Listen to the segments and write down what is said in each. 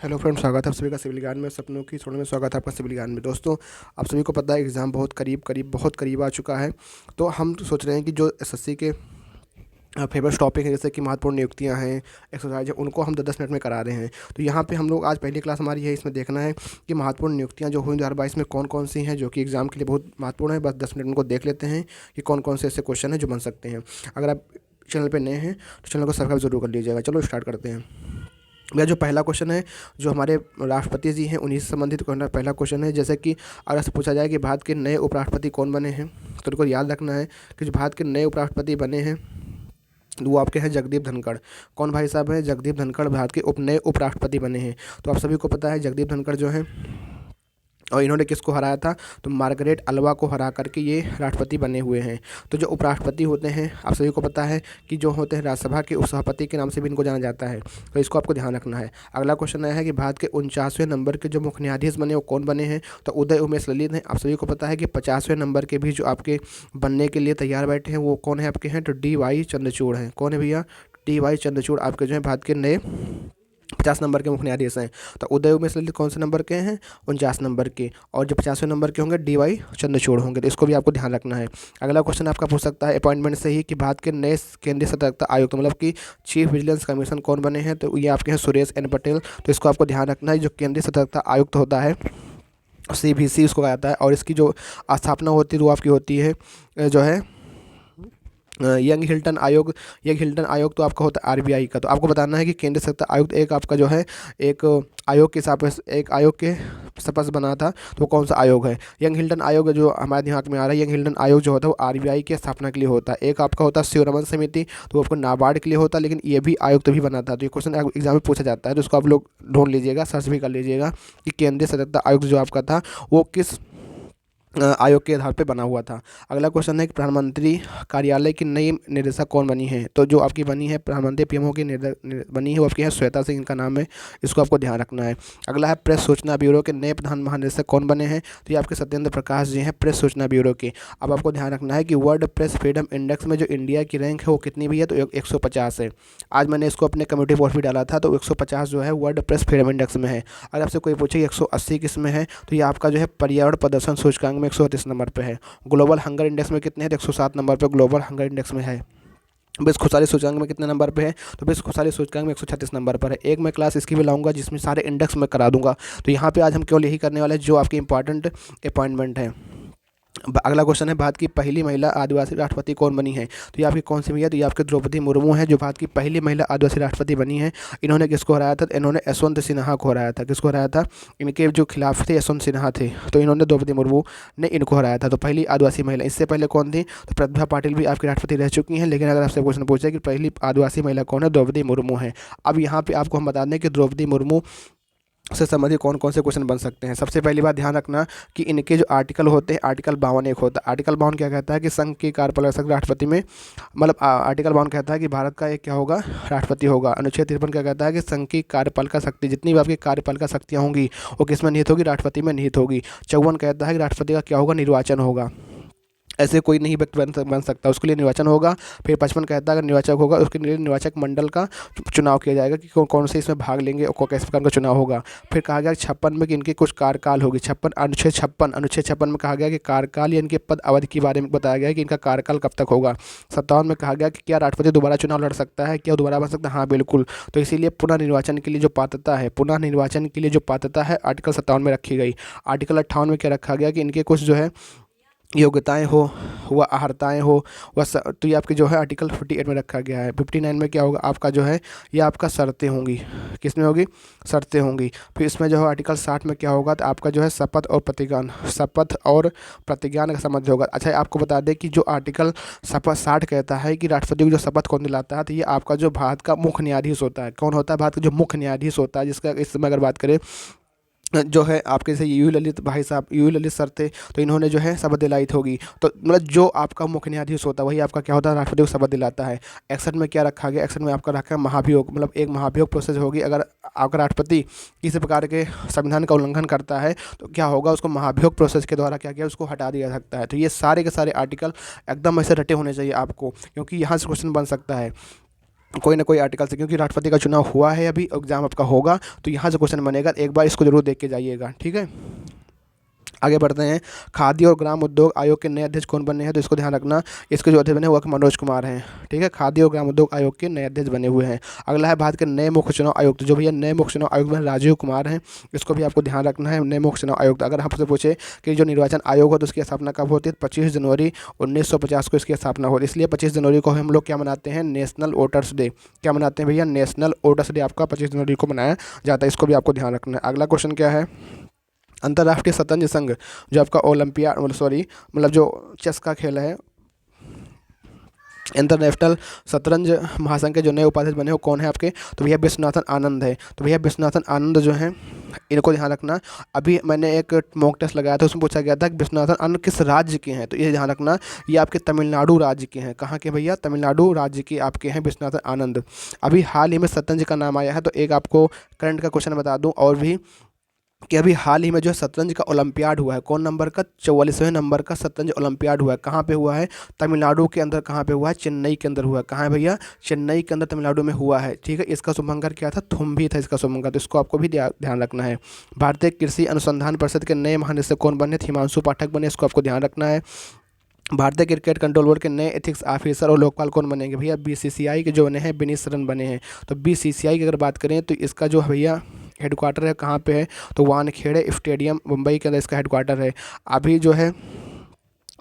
Hello friends, स्वागत है आप सभी का सिविल ज्ञान में। सपनों की छोड़ में स्वागत है आपका सिविल ज्ञान में। दोस्तों, आप सभी को पता है एग्ज़ाम बहुत करीब आ चुका है। तो हम सोच रहे हैं कि जो एसएससी के फेमस टॉपिक हैं, जैसे कि महत्वपूर्ण नियुक्तियां हैं, एक्सरसाइज है, उनको हम 10-10 मिनट में करा रहे हैं। तो यहाँ पे हम लोग आज पहली क्लास हमारी है, इसमें देखना है कि महत्वपूर्ण नियुक्तियां जो हुई 2022 में कौन कौन सी हैं, जो कि एग्ज़ाम के लिए बहुत महत्वपूर्ण है। बस 10 मिनट उनको देख लेते हैं कि कौन कौन से ऐसे क्वेश्चन हैं जो बन सकते हैं। अगर आप चैनल पर नए हैं तो चैनल को सब्सक्राइब जरूर कर लीजिएगा। चलो स्टार्ट करते हैं। मेरा जो पहला क्वेश्चन है, जो हमारे राष्ट्रपति जी हैं उन्हीं से संबंधित पहला क्वेश्चन है। जैसे कि अगर आपसे पूछा जाए कि भारत के नए उपराष्ट्रपति कौन बने हैं, तो उनको याद रखना है कि जो भारत के नए उपराष्ट्रपति बने हैं वो आपके हैं जगदीप धनखड़। कौन भाई साहब हैं? जगदीप धनखड़ भारत के नए उपराष्ट्रपति बने हैं। तो आप सभी को पता है जगदीप धनखड़ जो हैं, और इन्होंने किसको हराया था? तो मार्गरेट अल्वा को हरा करके ये राष्ट्रपति बने हुए हैं। तो जो उपराष्ट्रपति होते हैं, आप सभी को पता है कि जो होते हैं राज्यसभा के उपसभापति के नाम से भी इनको जाना जाता है। तो इसको आपको ध्यान रखना है। अगला क्वेश्चन आया है कि भारत के 49वें नंबर के जो मुख्य न्यायाधीश बने वो कौन बने हैं? तो उदय उमेश ललित हैं। आप सभी को पता है कि 50वें नंबर के भी जो आपके बनने के लिए तैयार बैठे हैं वो कौन है आपके हैं? तो डी वाई चंद्रचूड़ हैं। कौन है भैया? डी वाई चंद्रचूड़ आपके जो है भारत के नए 50 नंबर के मुख्य न्यायाधीश हैं। तो उदय उमेश ललित कौन से नंबर के हैं? 49 नंबर के। और जो 50वें नंबर के होंगे डी वाई चंद्रचूड़ होंगे। तो इसको भी आपको ध्यान रखना है। अगला क्वेश्चन आपका पूछ सकता है अपॉइंटमेंट से ही कि भारत के नए केंद्रीय सतर्कता आयुक्त मतलब कि चीफ विजिलेंस कमीशन कौन बने हैं? तो ये आपके हैं सुरेश एन पटेल। तो इसको आपको ध्यान रखना है। जो केंद्रीय सतर्कता आयुक्त होता है, CVC उसको कहा जाता है, और इसकी जो स्थापना होती है वो आपकी होती है जो है यंग हिल्टन आयोग तो आपका होता है RBI का। तो आपको बताना है कि केंद्रीय सत्ता आयुक्त एक आपका जो है एक आयोग के हिसाब से एक आयोग के शपथ से बना था। तो वो कौन सा आयोग है? यंग हिल्टन आयोग जो हमारे दिमाग में आ रहा है, यंग हिल्टन आयोग जो होता है वो RBI की स्थापना के लिए होता है। एक आपका होता है शिवरमन समिति, तो वो आपको नाबार्ड के लिए होता है, लेकिन ये भी आयुक्त भी बना था। तो ये क्वेश्चन एग्जाम में पूछा जाता है, तो उसको आप लोग ढूंढ लीजिएगा, सर्च भी कर लीजिएगा कि केंद्रीय सतर्कता आयुक्त जो आपका था वो किस आयोग के आधार पे बना हुआ था। अगला क्वेश्चन है कि प्रधानमंत्री कार्यालय की नई निदेशक कौन बनी है? तो जो आपकी बनी है प्रधानमंत्री PMO की बनी है वो आपकी है श्वेता सिंह, इनका नाम है। इसको आपको ध्यान रखना है। अगला है प्रेस सूचना ब्यूरो के नए प्रधान महानिदेशक कौन बने हैं? तो ये आपके सत्येंद्र प्रकाश जी हैं, प्रेस सूचना ब्यूरो के। अब आपको ध्यान रखना है कि वर्ल्ड प्रेस फ्रीडम इंडेक्स में जो इंडिया की रैंक है वो कितनी भी है? तो 150 है। आज मैंने इसको अपने कम्युनिटी पोस्ट भी डाला था, तो 150 जो है वर्ल्ड प्रेस फ्रीडम इंडेक्स में है। अगर आपसे कोई पूछे 180 किस में है, तो ये आपका जो है पर्यावरण प्रदर्शन सूचकांक में 138 नंबर पे है। ग्लोबल हंगर इंडेक्स में कितने हैं? तो 107 नंबर पे ग्लोबल हंगर इंडेक्स में है। विश्व खुशहाली सूचकांक में कितने नंबर पे है? तो विश्व खुशहाली सूचकांक में 136 नंबर पर है। एक मैं क्लास इसकी भी लाऊंगा जिसमें सारे इंडेक्स में करा दूंगा। तो यहाँ पे आज हम केवल यही करने वाले हैं जो आपकी इंपॉर्टेंट अपॉइंटमेंट है। अगला क्वेश्चन है भारत की पहली महिला आदिवासी राष्ट्रपति कौन बनी है? तो ये आपकी कौन सी भैया? तो ये आपके द्रौपदी मुर्मू है, जो भारत की पहली महिला आदिवासी राष्ट्रपति बनी है। इन्होंने किसको हराया था? इन्होंने यशवंत सिन्हा को हराया था। किसको हराया था? इनके जो खिलाफ थे यशवंत सिन्हा थे, तो इन्होंने द्रौपदी मुर्मू ने इनको हराया था। तो पहली आदिवासी महिला। इससे पहले कौन थी? तो प्रतिभा पाटिल भी आपकी राष्ट्रपति रह चुकी हैं, लेकिन अगर आपसे क्वेश्चन पूछे कि पहली आदिवासी महिला कौन है? द्रौपदी मुर्मू है। अब यहाँ पे आपको हम बता दें कि द्रौपदी मुर्मू से संबंधित कौन कौन से क्वेश्चन बन सकते हैं। सबसे पहली बात ध्यान रखना कि इनके जो आर्टिकल होते हैं, आर्टिकल 52 एक होता है। आर्टिकल 52 क्या कहता है कि संघ की कार्यपालक राष्ट्रपति में मतलब आर्टिकल 52 कहता है कि भारत का एक क्या होगा? राष्ट्रपति होगा। अनुच्छेद 53 क्या कहता है कि संघ की कार्यपालिका शक्ति, जितनी भी आपकी कार्यपालिका शक्तियाँ होंगी वो किस में निहित होगी? राष्ट्रपति में निहित होगी। 54 कहता है कि राष्ट्रपति का क्या होगा? निर्वाचन होगा। ऐसे कोई नहीं व्यक्ति बन सकता, उसके लिए निर्वाचन होगा। फिर 55 कहता है अगर निर्वाचक होगा उसके लिए निर्वाचक मंडल का चुनाव किया जाएगा कि कौन से इसमें भाग लेंगे और किस प्रकार का चुनाव होगा। फिर कहा गया 56 में कि इनकी कुछ कार्यकाल होगी। 56 अनुच्छेद 56 में कहा गया कि कार्यकाल या इनके पद अवधि के बारे में बताया गया कि इनका कार्यकाल कब तक होगा। 57 में कहा गया कि क्या राष्ट्रपति दोबारा चुनाव लड़ सकता है? क्या दोबारा बन सकता है? हाँ बिल्कुल। तो इसीलिए पुनर्निर्वाचन के लिए जो पात्रता है आर्टिकल 57 में रखी गई। आर्टिकल 58 में क्या रखा गया कि इनके कुछ जो है योग्यताएं हो व अहर्ताएँ हो तो ये आपकी जो है आर्टिकल 58 में रखा गया है। 59 में क्या होगा आपका जो है ये आपका शर्तें होंगी। किस में होगी? शर्तें होंगी। फिर इसमें जो है आर्टिकल 60 में क्या होगा? तो आपका जो है शपथ और प्रतिज्ञान का संबंध होगा। अच्छा, आपको बता दें कि जो आर्टिकल 60 कहता है कि राष्ट्रपति को जो शपथ कौन दिलाता है, तो ये आपका जो भारत का मुख्य न्यायाधीश होता है। कौन होता है? भारत का जो मुख्य न्यायाधीश होता है, जिसका इस समय अगर बात करें जो है आपके जैसे यू ललित सर थे, तो इन्होंने जो है शपथ दिलाई होगी। तो मतलब जो आपका मुख्य न्यायाधीश होता है वही आपका क्या होता है? राष्ट्रपति को शपथ दिलाता है। 61 में क्या रखा गया? 61 में आपका रखा है महाभियोग, मतलब एक महाभियोग प्रोसेस होगी। अगर आपका राष्ट्रपति किसी प्रकार के संविधान का उल्लंघन करता है तो क्या होगा? उसको महाभियोग प्रोसेस के द्वारा क्या किया? उसको हटा दिया सकता है। तो ये सारे के सारे आर्टिकल एकदम ऐसे रटे होने चाहिए आपको, क्योंकि यहाँ से क्वेश्चन बन सकता है। कोई ना कोई आर्टिकल से, क्योंकि राष्ट्रपति का चुनाव हुआ है, अभी एग्जाम आपका होगा तो यहाँ से क्वेश्चन बनेगा, एक बार इसको जरूर देख के जाइएगा, ठीक है। आगे बढ़ते हैं। खादी और ग्राम उद्योग आयोग के नए अध्यक्ष कौन बने हैं, तो इसको ध्यान रखना, इसके जो अध्यक्ष बने हुआ मनोज कुमार हैं, ठीक है। खादी और ग्राम उद्योग आयोग के नए अध्यक्ष बने हुए हैं। अगला है भारत के नए मुख्य चुनाव आयुक्त, जो भैया नए मुख्य चुनाव आयुक्त में राजीव कुमार हैं, इसको भी आपको ध्यान रखना है। नए मुख्य चुनाव आयुक्त, अगर आपसे पूछे कि जो निर्वाचन आयोग हो तो उसकी स्थापना कब होती है, 25 जनवरी 1950 को इसकी स्थापना होती है। इसलिए 25 जनवरी को हम लोग क्या मनाते हैं, नेशनल वोटर्स डे। क्या मनाते हैं भैया, नेशनल वोटर्स डे आपका 25 जनवरी को मनाया जाता है, इसको भी आपको ध्यान रखना है। अगला क्वेश्चन क्या है, अंतर्राष्ट्रीय शतरंज संघ, जो आपका ओलंपियाड मतलब जो चेस का खेल है, इंटरनेशनल शतरंज महासंघ के जो नए उपाध्यक्ष बने हो कौन है आपके, तो भैया विश्वनाथन आनंद है। तो भैया विश्वनाथन आनंद जो हैं, इनको ध्यान रखना। अभी मैंने एक मॉक टेस्ट लगाया था, उसमें पूछा गया था कि विश्वनाथन आनंद किस राज्य के हैं, तो ये ध्यान रखना, ये आपके तमिलनाडु राज्य के हैं। कहाँ के भैया, तमिलनाडु राज्य के आपके हैं विश्वनाथन आनंद। अभी हाल ही में शतरंज का नाम आया है, तो एक आपको करंट का क्वेश्चन बता दूँ और भी, कि अभी हाल ही में जो है शतरंज का ओलंपियाड हुआ है, कौन नंबर का, 44वें नंबर का शतरंज ओलंपियाड हुआ है। कहाँ पे हुआ है, तमिलनाडु के अंदर। कहाँ पे हुआ है, चेन्नई के अंदर हुआ है। कहाँ है भैया, चेन्नई के अंदर, तमिलनाडु में हुआ है, ठीक है। इसका शुभंकर क्या था, थुम्बी था इसका शुभंकर, तो इसको आपको भी ध्यान रखना है। भारतीय कृषि अनुसंधान परिषद के नए महानिदेशक कौन बने, हिमांशु पाठक बने, इसको आपको ध्यान रखना है। भारतीय क्रिकेट कंट्रोल बोर्ड के नए एथिक्स ऑफिसर और लोकपाल कौन बनेंगे भैया, बीसीसीआई के जो बने हैं विनीत शरण बने हैं। तो बीसीसीआई की अगर बात करें तो इसका जो भैया हेडक्वार्टर है कहाँ पे है, तो वानखेड़े स्टेडियम मुंबई के अंदर इसका हेडक्वार्टर है। अभी जो है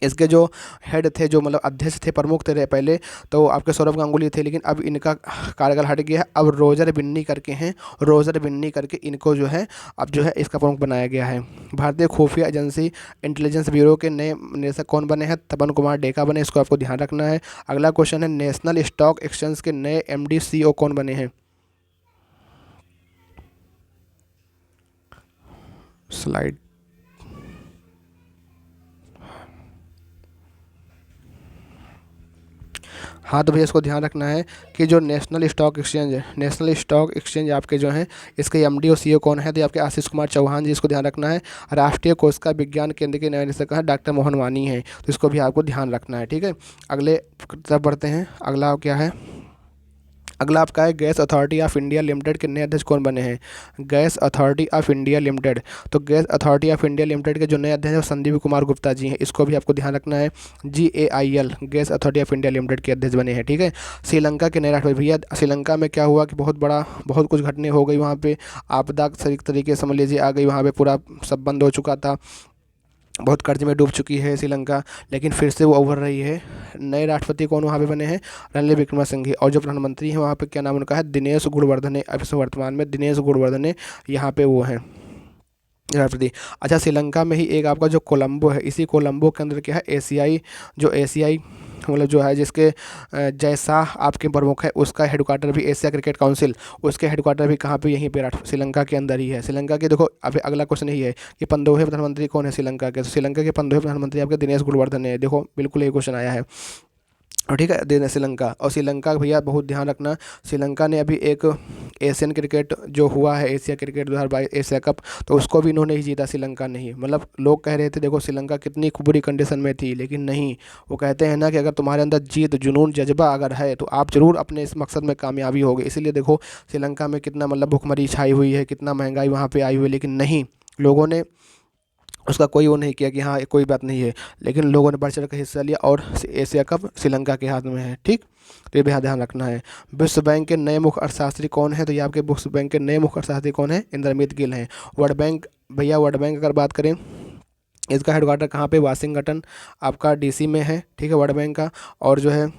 इसके जो हेड थे, जो मतलब अध्यक्ष थे, प्रमुख थे पहले, तो आपके सौरभ गांगुली थे, लेकिन अब इनका कार्यकाल हट गया है। अब रोजर बिन्नी करके हैं, रोजर बिन्नी करके इनको जो है अब जो है इसका प्रमुख बनाया गया है। भारतीय खुफिया एजेंसी इंटेलिजेंस ब्यूरो के नए निदेशक कौन बने हैं, तपन कुमार डेका बने, इसको आपको ध्यान रखना है। अगला क्वेश्चन है, नेशनल स्टॉक एक्सचेंज के नए MD CEO कौन बने हैं। स्लाइड, हाँ तो भैया इसको ध्यान रखना है कि जो नेशनल स्टॉक एक्सचेंज है, नेशनल स्टॉक एक्सचेंज आपके जो हैं इसके MD और CEO कौन है, तो आपके आशीष कुमार चौहान जी, इसको ध्यान रखना है। राष्ट्रीय कोशिका विज्ञान केंद्र के नए निदेशक हैं डॉक्टर मोहन वानी हैं, तो इसको भी आपको ध्यान रखना है, ठीक है। अगले तरफ बढ़ते हैं। अगला क्या है, अगला आपका है Gas Authority of India Limited के नए अध्यक्ष कौन बने हैं, Gas Authority of India Limited. तो Gas Authority of India Limited के जो नए अध्यक्ष हैं संदीप कुमार गुप्ता जी हैं, इसको भी आपको ध्यान रखना है। GAIL gas Authority of India Limited के अध्यक्ष बने हैं, ठीक है। श्रीलंका के नए राष्ट्रपति, भैया श्रीलंका में क्या हुआ कि बहुत कुछ घटने हो गई वहाँ पे, आपदा तरीके समझ लीजिए आ गई वहाँ पे, पूरा सब बंद हो चुका था, बहुत कर्ज में डूब चुकी है श्रीलंका, लेकिन फिर से वो उभर रही है। नए राष्ट्रपति कौन वहाँ पे बने हैं, रणनील विक्रमसिंघे, और जो प्रधानमंत्री हैं वहाँ पे क्या नाम उनका है, दिनेश गुणवर्धने। अब इस वर्तमान में दिनेश गुणवर्धने यहाँ पे वो हैं राष्ट्रपति। अच्छा, श्रीलंका में ही एक आपका जो कोलंबो है, इसी कोलंबो के अंदर क्या है, एशियाई मतलब जो है जिसके जैसा आपके प्रमुख है, उसका हेडक्वार्टर भी एशिया क्रिकेट काउंसिल, उसके हेडक्वार्टर भी कहाँ पे, यहीं पे श्रीलंका के अंदर ही है। श्रीलंका के देखो, अभी अगला क्वेश्चन यही है कि 15वें प्रधानमंत्री कौन है श्रीलंका के, तो श्रीलंका के 15वें प्रधानमंत्री आपके दिनेश गुणवर्धन है। देखो बिल्कुल ये क्वेश्चन आया है, और ठीक है, देना श्रीलंका। और श्रीलंका भैया बहुत ध्यान रखना, श्रीलंका ने अभी एक एशियन क्रिकेट जो हुआ है, एशिया क्रिकेट 2022 एशिया कप, तो उसको भी इन्होंने ही जीता, श्रीलंका नहीं। मतलब लोग कह रहे थे देखो श्रीलंका कितनी बुरी कंडीशन में थी, लेकिन नहीं, वो कहते हैं ना कि अगर तुम्हारे अंदर जीत, जुनून, जज्बा अगर है तो आप ज़रूर अपने इस मकसद में कामयाबी होगी। इसीलिए देखो श्रीलंका में कितना मतलब भुखमरी छाई हुई है, कितना महंगाई वहाँ पर आई हुई है, लेकिन नहीं, लोगों ने उसका कोई वो नहीं किया कि हाँ कोई बात नहीं है, लेकिन लोगों ने बढ़ चढ़ कर हिस्सा लिया, और एशिया कप श्रीलंका के हाथ में है, ठीक। तो ये भी ध्यान रखना है। विश्व बैंक के नए मुख्य अर्थशास्त्री कौन है, तो ये आपके विश्व बैंक के नए मुख्य अर्थशास्त्री कौन है, इंद्रमित गिल हैं। वर्ल्ड बैंक, भैया वर्ल्ड बैंक अगर बात करें, इसका हेडक्वार्टर कहाँ पे, वाशिंगटन आपका DC में है, ठीक है, वर्ल्ड बैंक का। और जो है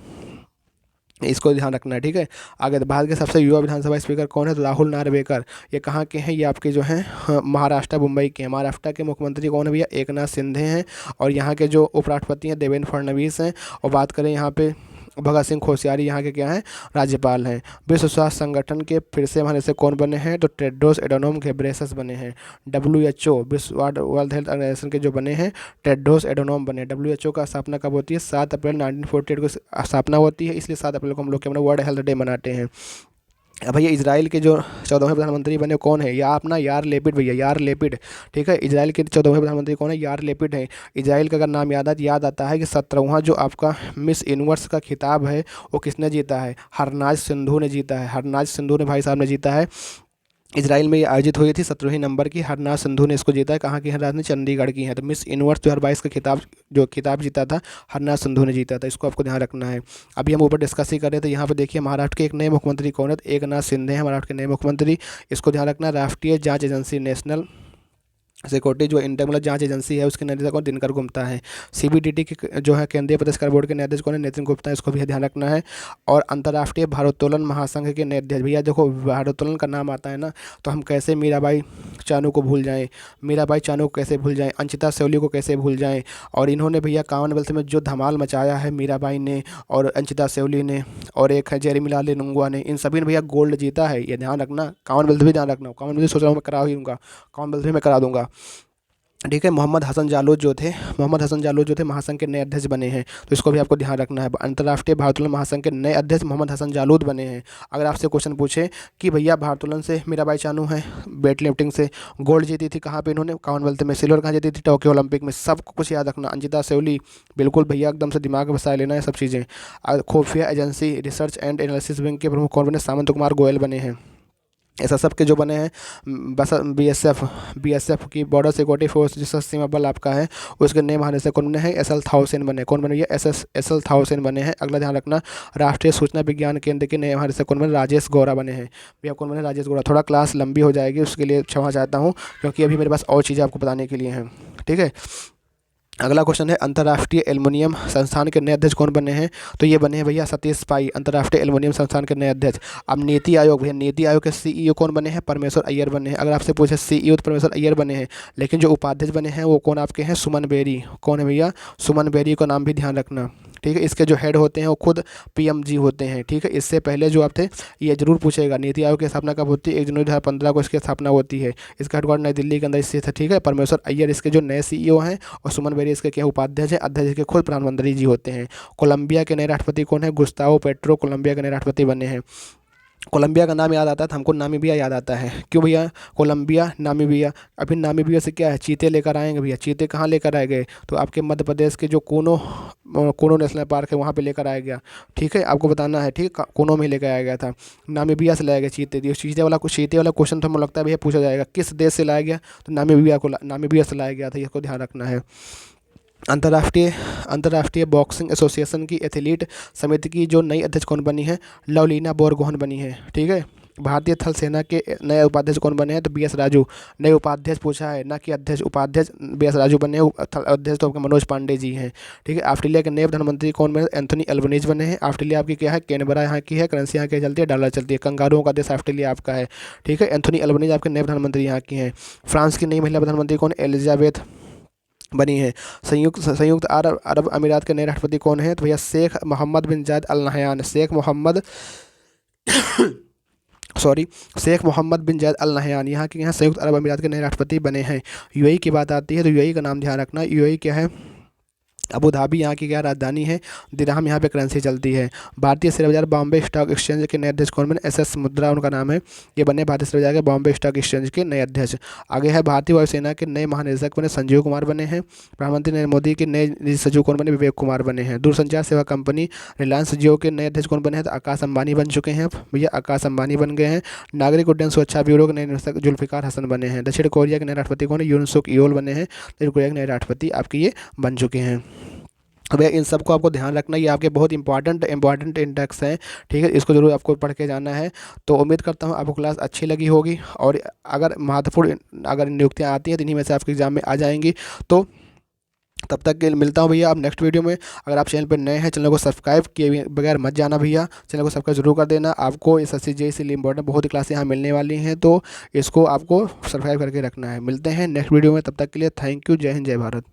इसको ध्यान रखना है, ठीक है। आगे भारत के सबसे युवा विधानसभा स्पीकर कौन है, तो राहुल नार्वेकर। ये कहाँ के हैं, ये आपके जो हैं महाराष्ट्र मुंबई के हैं। महाराष्ट्र के मुख्यमंत्री कौन है भैया, एकनाथ शिंदे हैं। और यहाँ के जो उपराष्ट्रपति हैं देवेंद्र फडणवीस हैं। और बात करें यहाँ पे भगत सिंह कोश्यारी यहाँ के क्या हैं, राज्यपाल हैं। विश्व स्वास्थ्य संगठन के फिर से हमारे से कौन बने हैं, तो टेड्रोस एडोनोम घेब्रेयेसस बने हैं। WHO विश्व वर्ल्ड हेल्थ ऑर्गेनाइजेशन के जो बने हैं, टेड्रोस एडोनोम बने। WHO का स्थापना कब होती है, 7 अप्रैल 1948 को स्थापना होती है, इसलिए 7 अप्रैल को हम लोग क्या वर्ल्ड हेल्थ डे मनाते हैं। अब भैया इजराइल के जो 14वें प्रधानमंत्री बने कौन है, या अपना यार लेपिड भैया, यार लेपिड। ठीक है, इजराइल के 14वें प्रधानमंत्री कौन है, यार लेपिड है। इजराइल का अगर नाम याद आता है कि 17वां जो आपका मिस यूनिवर्स का खिताब है वो किसने जीता है, हरनाज सिंधु ने जीता है। हरनाज सिंधु ने भाई साहब ने जीता है। इजराइल में ये आयोजित हुई थी 17वीं नंबर की, हरनाज सिंधु ने इसको जीता है। कहाँ की हरनाज ने, चंडीगढ़ की है। तो मिस यूनिवर्स 2022 का खिताब जो खिताब जीता था हरनाज सिंधु ने जीता था, इसको आपको ध्यान रखना है। अभी हम ऊपर डिस्कस ही कर रहे थे, यहाँ पे देखिए महाराष्ट्र के एक नए मुख्यमंत्री कौन है, तो एकनाथ शिंदे हैं महाराष्ट्र के नए मुख्यमंत्री, इसको ध्यान रखना। राष्ट्रीय जांच एजेंसी, नेशनल सिक्योरिटी जो इंटर मतलब जांच एजेंसी है उसके निदेशक कौन, दिनकर गुप्ता है। सीबीडीटी के जो है केंद्रीय प्रदेश कर बोर्ड के न्यायाधीश कौन है, नितिन गुप्ता है, इसको भी ध्यान रखना है। और अंतर्राष्ट्रीय भारोत्तोलन महासंघ के न्यायाधीश, भैया देखो भारोत्तोलन का नाम आता है ना, तो हम कैसे मीराबाई चानू को भूल जाएं, मीराबाई चानू को कैसे भूल जाएं, अंचिता सेवली को कैसे भूल जाएं। और इन्होंने भैया कॉमनवेल्थ में जो धमाल मचाया है मीराबाई ने और अंचिता सेवली ने, और एक है जेरेमी नुंगवा ने, इन सभी ने भैया गोल्ड जीता है, ये ध्यान रखना। कॉमनवेल्थ भी ध्यान रखना, कॉमनवेल्थ सोच रहा हूँ मैं करा ही दूँगा, कॉमनवेल्थ भी मैं करा दूँगा। ठीक है, मोहम्मद हसन जालूद जो थे महासंघ के नए अध्यक्ष बने हैं, तो इसको भी आपको ध्यान रखना है। अंतर्राष्ट्रीय भारोत्तोलन महासंघ के नए अध्यक्ष मोहम्मद हसन जालूद बने हैं। अगर आपसे क्वेश्चन पूछे कि भैया भारोत्तोलन से मीराबाई चानू हैं, वेट लिफ्टिंग से गोल्ड जीती थी, कहाँ पे इन्होंने, कॉमनवेल्थ में। सिल्वर कहाँ जीती थी, टोक्यो ओलंपिक में। सब कुछ याद रखना। अंजिता सेवली, बिल्कुल भैया एकदम से दिमाग में बसाए लेना है सब चीज़ें। खुफिया agency research and analysis wing के प्रमुख कौन बने, सामंत कुमार गोयल बने हैं। ऐसा सब के जो बने हैं, बस बीएसएफ की बॉर्डर सिक्योरिटी फोर्स जिसका सीमा बल आपका है, उसके नए महानिदेशक कौन बने हैं, एसएल थाउसेन बने। कौन बने, ये एसएल थाउसेन बने हैं। अगला ध्यान रखना, राष्ट्रीय सूचना विज्ञान केंद्र के नए महानिदेशक कौन बने, राजेश गौड़ा बने हैं। भैया कौन बने, राजेश गौड़ा। थोड़ा क्लास लंबी हो जाएगी, उसके लिए क्षमा चाहता हूँ, क्योंकि अभी मेरे पास और चीज़ें आपको बताने के लिए हैं। ठीक है, अगला क्वेश्चन है, अंतर्राष्ट्रीय एल्युमिनियम संस्थान के नए अध्यक्ष कौन बने हैं, तो ये बने हैं भैया सतीश पाई, अंतर्राष्ट्रीय एल्युमिनियम संस्थान के नए अध्यक्ष। अब नीति आयोग, भैया नीति आयोग के सीईओ कौन बने हैं, परमेश्वर अय्यर बने हैं। अगर आपसे पूछे सीईओ तो परमेश्वर अय्यर बने हैं, लेकिन जो उपाध्यक्ष बने हैं वो कौन आपके हैं, सुमन बेरी। कौन है भैया, सुमन बेरी का नाम भी ध्यान रखना। ठीक है, इसके जो हेड होते हैं वो खुद पीएमजी होते हैं। ठीक है, इससे पहले जो आप थे ये जरूर पूछेगा, नीति आयोग की स्थापना कब होती है, 1 जनवरी 2015 को इसकी स्थापना होती है। इसका हेडक्वार्टर नई दिल्ली के अंदर स्थित है। ठीक है, परमेश्वर अय्यर इसके जो नए सीईओ हैं, और सुमन बेरी इसके क्या उपाध्यक्ष हैं, अध्यक्ष के खुद प्रधानमंत्री जी होते हैं। कोलंबिया के नए राष्ट्रपति कौन है, गुस्तावो पेट्रो कोलंबिया के नए राष्ट्रपति बने हैं। कोलंबिया का नाम याद आता है तो हमको नामीबिया याद आता है। क्यों भैया, कोलंबिया नामीबिया। अभी नामीबिया से क्या है, चीते लेकर आएंगे भैया। चीते कहाँ लेकर आए गए, तो आपके मध्य प्रदेश के जो कोनो नेशनल पार्क है वहाँ पे लेकर आया गया। ठीक है, आपको बताना है। ठीक है, कोनो में लेकर आया गया था, नामीबिया से लाया गया चीते। चीते वाला क्वेश्चन तो हमें लगता है भैया पूछा जाएगा, किस देश से लाया गया, तो नामीबिया से लाया गया था, इसको ध्यान रखना है। अंतर्राष्ट्रीय बॉक्सिंग एसोसिएशन की एथलीट समिति की जो नई अध्यक्ष कौन बनी है, लवलीना बोरगोहन बनी है। ठीक है, भारतीय थल सेना के नए उपाध्यक्ष कौन बने हैं, तो बीएस राजू। नए उपाध्यक्ष पूछा है ना कि अध्यक्ष, उपाध्यक्ष बीएस राजू बने हैं, अध्यक्ष तो आपके मनोज पांडे जी हैं। ठीक है, ऑस्ट्रेलिया के नए प्रधानमंत्री कौन बने, एंथनी अल्बनीज बने हैं। ऑस्ट्रेलिया आपकी क्या है, कैनबरा यहाँ की है, करेंसी यहाँ की चलती है, डॉलर चलती है, कंगारुओं का देश ऑस्ट्रेलिया आपका है। ठीक है, एंथनी अल्बनीज आपके नए प्रधानमंत्री यहाँ की हैं। फ्रांस की नई महिला प्रधानमंत्री कौन, एलिजाबेथ बनी है। संयुक्त अरब अमीरात के नए राष्ट्रपति कौन है, तो भैया शेख मोहम्मद बिन जायद अल नहयान। शेख मोहम्मद बिन जायद अल नहयान यहाँ के संयुक्त अरब अमीरात के नए राष्ट्रपति बने हैं। यूएई की बात आती है तो यूएई का नाम ध्यान रखना। यूएई क्या है, अबू धाबी यहाँ की क्या राजधानी है, दिरहम यहाँ पे करेंसी चलती है। भारतीय शेयर बाजार बॉम्बे स्टॉक एक्सचेंज के नए अध्यक्ष कौन बने, एसएस मुद्रा उनका नाम है, ये बने भारतीय शेयर बाजार के बॉम्बे स्टॉक एक्सचेंज के नए अध्यक्ष। आगे है भारतीय वायुसेना के नए महानिदेशक बने संजीव कुमार बने हैं। प्रधानमंत्री नरेंद्र मोदी के नए निजी सचिव कौन बने, विवेक कुमार बने हैं। दूरसंचार सेवा कंपनी रिलायंस जियो के नए अध्यक्ष कौन बने हैं, तो आकाश अंबानी बन चुके हैं। भैया आकाश अंबानी बन गए हैं। नागरिक उड्डयन सुरक्षा ब्यूरो के नए निदेशक जुल्फिकार हसन बने हैं। दक्षिण कोरिया के नए राष्ट्रपति कौन है, यून सुक योल बने हैं। दक्षिण कोरिया के नए राष्ट्रपति आपके ये बन चुके हैं। अब इन सबको आपको ध्यान रखना, ये आपके बहुत इंपॉर्टेंट इंडेक्स हैं। ठीक है, इसको जरूर आपको पढ़ के जाना है। तो उम्मीद करता हूँ आपको क्लास अच्छी लगी होगी, और अगर महत्वपूर्ण अगर नियुक्तियाँ आती हैं तो इन्हीं में से आपके एग्जाम में आ जाएंगी। तो तब तक के लिए मिलता हूँ भैया आप नेक्स्ट वीडियो में। अगर आप चैनल पर नए हैं, चैनल को सब्सक्राइब किए बगैर मत जाना भैया, चैनल को सब्सक्राइब जरूर कर देना। आपको एसएससी जेईई लिए इंपॉर्टेंट बहुत ही क्लास यहाँ मिलने वाली हैं, तो इसको आपको सब्सक्राइब करके रखना है। मिलते हैं नेक्स्ट वीडियो में, तब तक के लिए थैंक यू। जय हिंद, जय भारत।